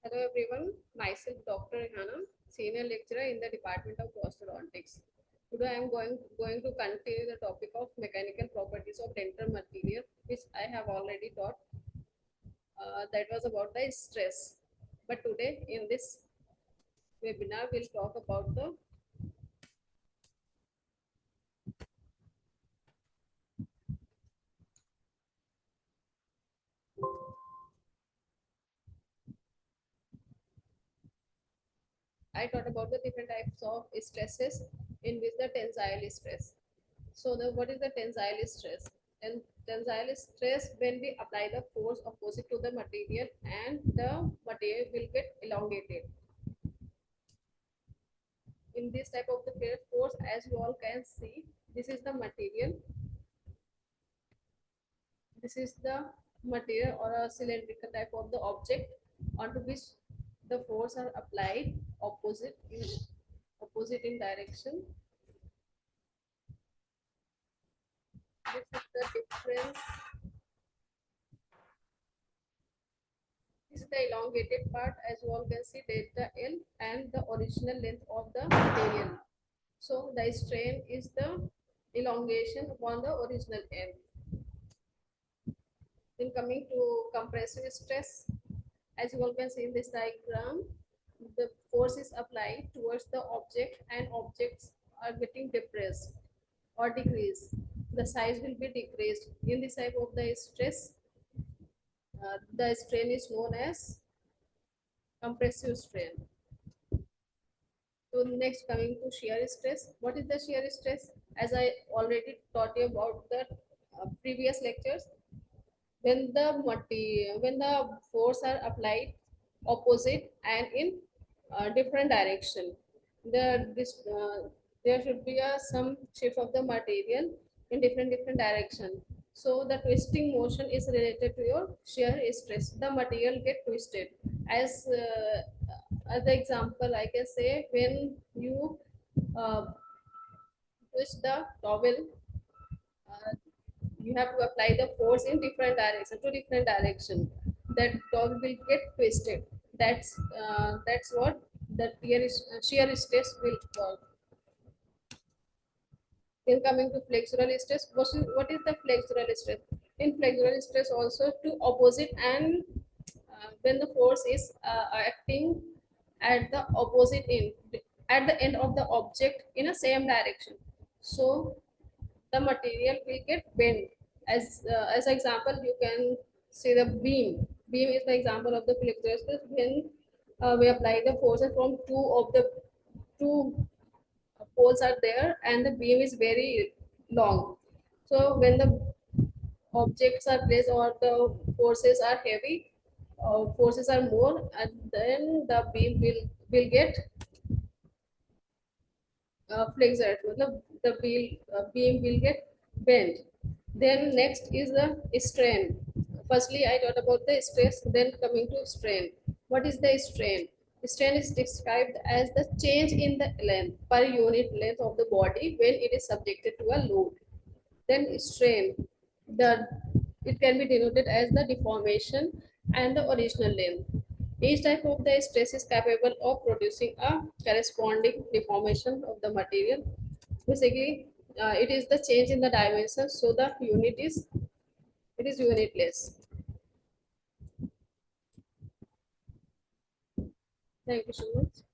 Hello everyone, myself Dr. Rehana, Senior Lecturer in the Department of Prosthodontics. Today I am going to continue the topic of mechanical properties of dental material, which I have already taught. That was about the stress. But today in this webinar, we'll talk about the I taught about the different types of stresses in which the tensile stress. So what is the tensile stress? And tensile stress when we apply the force opposite to the material and the material will get elongated. In this type of the force, as you all can see, this is the material. This is the material or a cylindrical type of the object onto which the force are applied opposite in direction. This is the difference. This is the elongated part, as you all can see, delta L and the original length of the material. So the strain is the elongation upon the original end. Then coming to compressive stress, as you all can see in this diagram, the force is applied towards the object and objects are getting depressed or decreased. The size will be decreased. In this type of the stress, the strain is known as compressive strain. So next coming to shear stress. What is the shear stress? As I already taught you about the previous lectures, when the force are applied opposite and in different direction, there should be some shift of the material in different direction. So the twisting motion is related to your shear stress. The material get twisted. As the example, I can say when you uh, twist the towel, uh, you have to apply the force in different direction to different direction. That towel will get twisted. That's what the shear stress will work. Then coming to flexural stress, what is the flexural stress? In flexural stress also to opposite and when the force is acting at the opposite end, at the end of the object in a same direction. So the material will get bent. As example, you can see the beam. Beam is the example of the flexural stress when we apply the forces from two poles are there and the beam is very long. So when the objects are placed or the forces are heavy, forces are more, and then the beam will get flexed. The beam will get bent. Then next is the strain. Firstly, I talked about the stress. Then coming to strain. What is the strain? Strain is described as the change in the length per unit length of the body when it is subjected to a load. Then strain, the it can be denoted as the deformation and the original length. Each type of the stress is capable of producing a corresponding deformation of the material. Basically, it is the change in the dimension, so the it is unitless. Thank you so much.